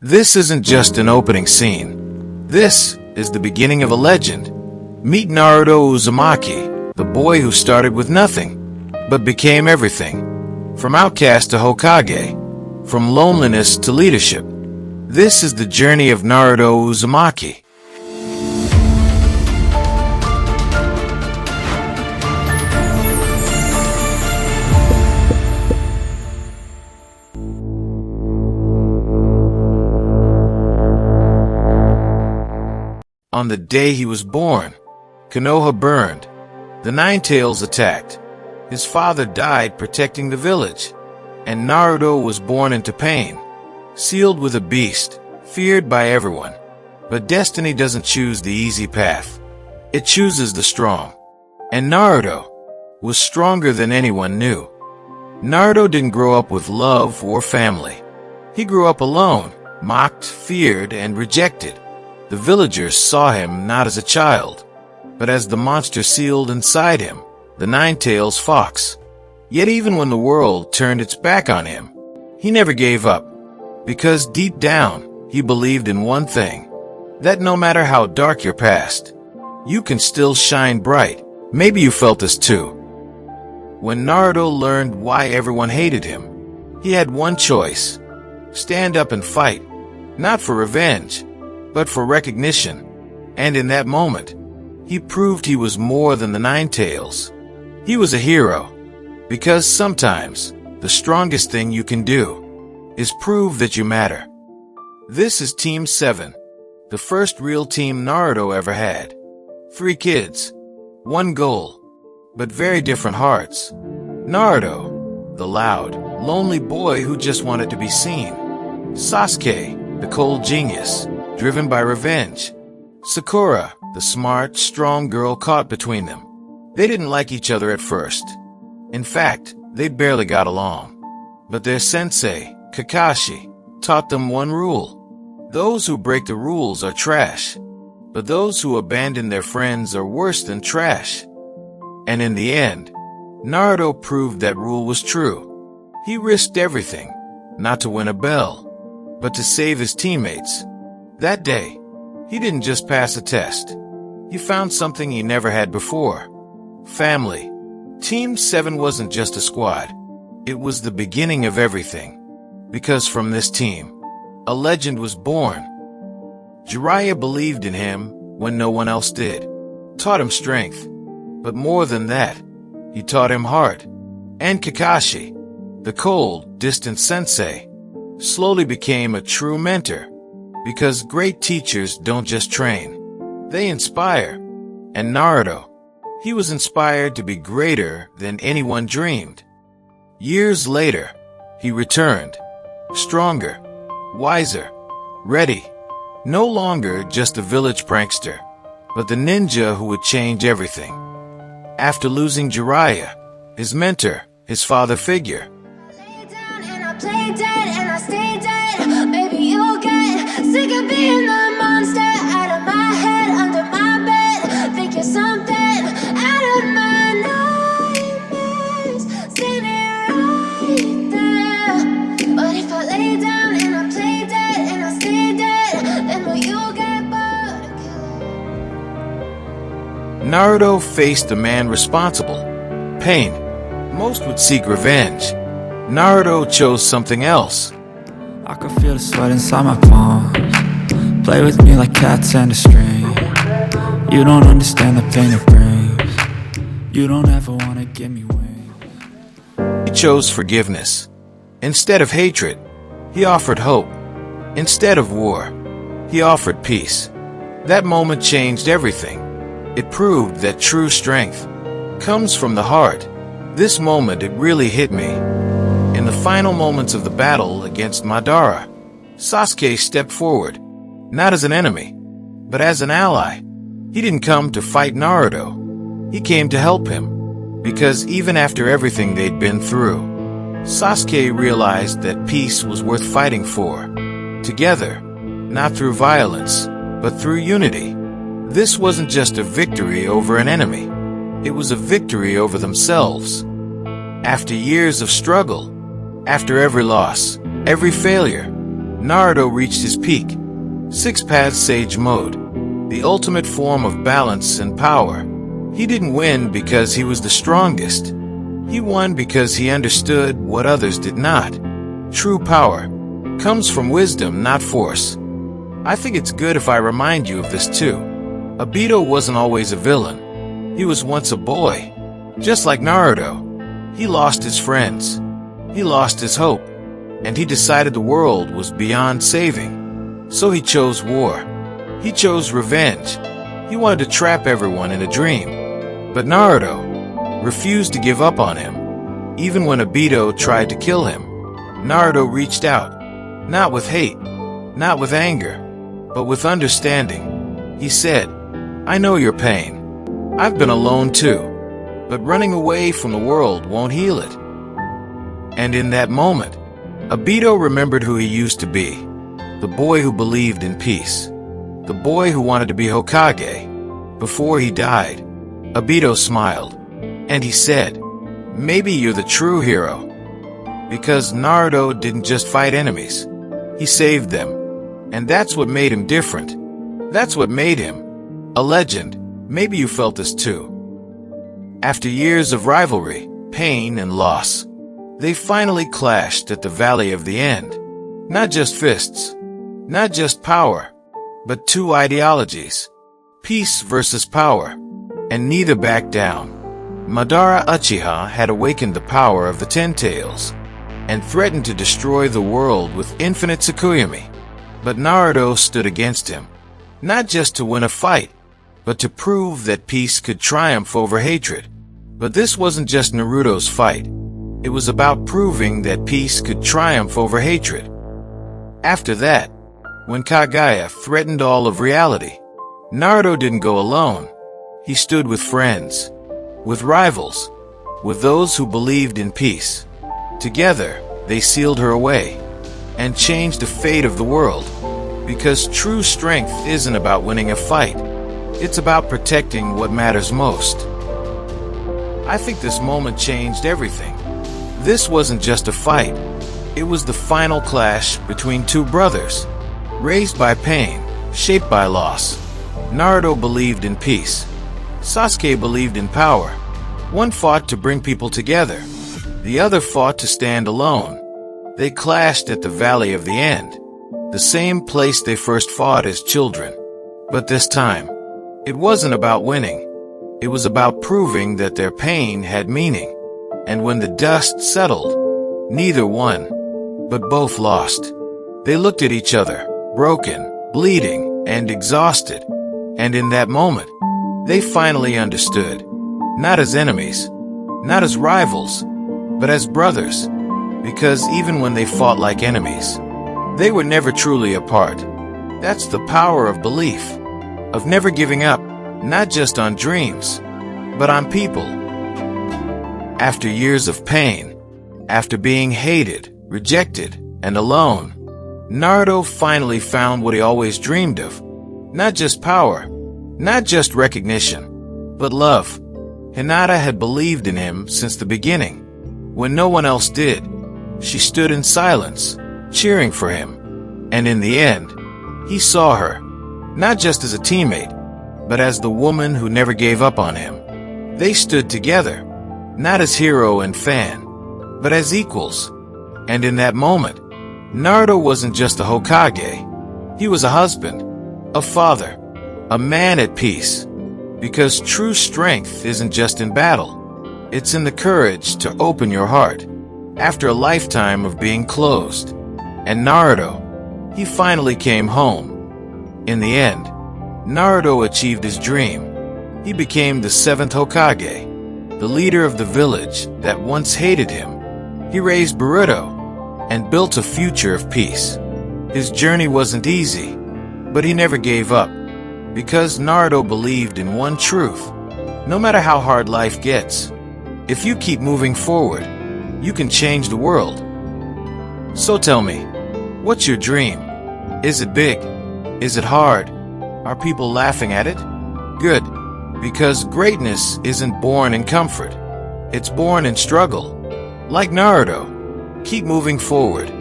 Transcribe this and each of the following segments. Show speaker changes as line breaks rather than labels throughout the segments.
This isn't just an opening scene. This is the beginning of a legend. Meet Naruto Uzumaki, the boy who started with nothing, but became everything. From outcast to Hokage, from loneliness to leadership. This is the journey of Naruto Uzumaki. On the day he was born, Konoha burned. The Nine Tails attacked. His father died protecting the village. And Naruto was born into pain, sealed with a beast, feared by everyone. But destiny doesn't choose the easy path. It chooses the strong. And Naruto was stronger than anyone knew. Naruto didn't grow up with love or family. He grew up alone, mocked, feared, and rejected. The villagers saw him not as a child, but as the monster sealed inside him, the Nine-Tails Fox. Yet even when the world turned its back on him, he never gave up, because deep down, he believed in one thing, that no matter how dark your past, you can still shine bright. Maybe you felt this too. When Naruto learned why everyone hated him, he had one choice: stand up and fight, not for revenge, but for recognition. And in that moment, he proved he was more than the Nine Tails. He was a hero, because sometimes the strongest thing you can do is prove that you matter. This is Team 7, the first real team Naruto ever had. 3 kids, one goal, but very different hearts. Naruto, the loud, lonely boy who just wanted to be seen. Sasuke, the cold genius, driven by revenge. Sakura, the smart, strong girl caught between them. They didn't like each other at first. In fact, they barely got along. But their sensei, Kakashi, taught them one rule. Those who break the rules are trash, but those who abandon their friends are worse than trash. And in the end, Naruto proved that rule was true. He risked everything, not to win a bell, but to save his teammates. That day, he didn't just pass a test. He found something he never had before: family. Team 7 wasn't just a squad. It was the beginning of everything. Because from this team, a legend was born. Jiraiya believed in him when no one else did. Taught him strength. But more than that, he taught him heart. And Kakashi, the cold, distant sensei, slowly became a true mentor. Because great teachers don't just train, they inspire. And Naruto, he was inspired to be greater than anyone dreamed. Years later, he returned, stronger, wiser, ready. No longer just a village prankster, but the ninja who would change everything. After losing Jiraiya, his mentor, his father figure,
sick of being the monster out of my head, under my bed. Think you're something out of my nightmares. Seen it right there. But if I lay down and I play dead and I stay dead, then will you get bored of killing?
Naruto faced the man responsible. Pain. Most would seek revenge. Naruto chose something else.
I can feel the sweat inside my palms. Play with me like cats and a string. You don't understand the pain it brings. You don't ever want to give me wings.
He chose forgiveness. Instead of hatred, he offered hope. Instead of war, he offered peace. That moment changed everything. It proved that true strength comes from the heart. This moment, it really hit me. In the final moments of the battle against Madara, Sasuke stepped forward, not as an enemy, but as an ally. He didn't come to fight Naruto. He came to help him, because even after everything they'd been through, Sasuke realized that peace was worth fighting for. Together, not through violence, but through unity. This wasn't just a victory over an enemy. It was a victory over themselves. After years of struggle, after every loss, every failure, Naruto reached his peak. Six-Path Sage Mode, the ultimate form of balance and power. He didn't win because he was the strongest. He won because he understood what others did not. True power comes from wisdom, not force. I think it's good if I remind you of this too. Obito wasn't always a villain. He was once a boy. Just like Naruto, he lost his friends. He lost his hope. And he decided the world was beyond saving. So he chose war. He chose revenge. He wanted to trap everyone in a dream. But Naruto refused to give up on him. Even when Obito tried to kill him, Naruto reached out, not with hate, not with anger, but with understanding. He said, "I know your pain. I've been alone too, but running away from the world won't heal it." And in that moment, Obito remembered who he used to be. The boy who believed in peace. The boy who wanted to be Hokage. Before he died, Obito smiled, and he said, "Maybe you're the true hero." Because Naruto didn't just fight enemies. He saved them. And that's what made him different. That's what made him a legend. Maybe you felt this too. After years of rivalry, pain, and loss, they finally clashed at the Valley of the End. Not just fists. Not just power, but two ideologies. Peace versus power. And neither backed down. Madara Uchiha had awakened the power of the Ten Tails and threatened to destroy the world with infinite Tsukuyomi. But Naruto stood against him, not just to win a fight, but to prove that peace could triumph over hatred. But this wasn't just Naruto's fight. It was about proving that peace could triumph over hatred. After that, when Kaguya threatened all of reality, Naruto didn't go alone. He stood with friends, with rivals, with those who believed in peace. Together, they sealed her away and changed the fate of the world. Because true strength isn't about winning a fight. It's about protecting what matters most. I think this moment changed everything. This wasn't just a fight. It was the final clash between two brothers, raised by pain, shaped by loss. Naruto believed in peace. Sasuke believed in power. One fought to bring people together. The other fought to stand alone. They clashed at the Valley of the End, the same place they first fought as children. But this time, it wasn't about winning. It was about proving that their pain had meaning. And when the dust settled, neither won, but both lost. They looked at each other, broken, bleeding, and exhausted. And in that moment, they finally understood. Not as enemies, not as rivals, but as brothers. Because even when they fought like enemies, they were never truly apart. That's the power of belief, of never giving up, not just on dreams, but on people. After years of pain, after being hated, rejected, and alone, Naruto finally found what he always dreamed of. Not just power, not just recognition, but love. Hinata had believed in him since the beginning. When no one else did, she stood in silence, cheering for him. And in the end, he saw her, not just as a teammate, but as the woman who never gave up on him. They stood together, not as hero and fan, but as equals. And in that moment, Naruto wasn't just a Hokage. He was a husband, a father, a man at peace. Because true strength isn't just in battle. It's in the courage to open your heart after a lifetime of being closed. And Naruto, he finally came home. In the end, Naruto achieved his dream. He became the 7th Hokage, the leader of the village that once hated him. He raised Boruto and built a future of peace. His journey wasn't easy, but he never gave up. Because Naruto believed in one truth. No matter how hard life gets, if you keep moving forward, you can change the world. So tell me, what's your dream? Is it big? Is it hard? Are people laughing at it? Good, because greatness isn't born in comfort. It's born in struggle. Like Naruto, keep moving forward.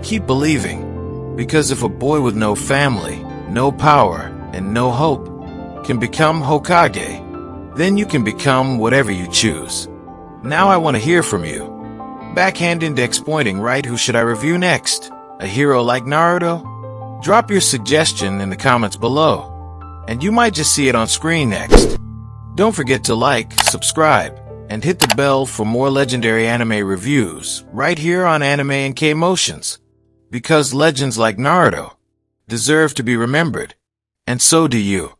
Keep believing. Because if a boy with no family, no power, and no hope can become Hokage, then you can become whatever you choose. Now I want to hear from you. Backhand index pointing right, who should I review next? A hero like Naruto? Drop your suggestion in the comments below, and you might just see it on screen next. Don't forget to like, subscribe, and hit the bell for more legendary anime reviews right here on Anime and K Motions. Because legends like Naruto deserve to be remembered, and so do you.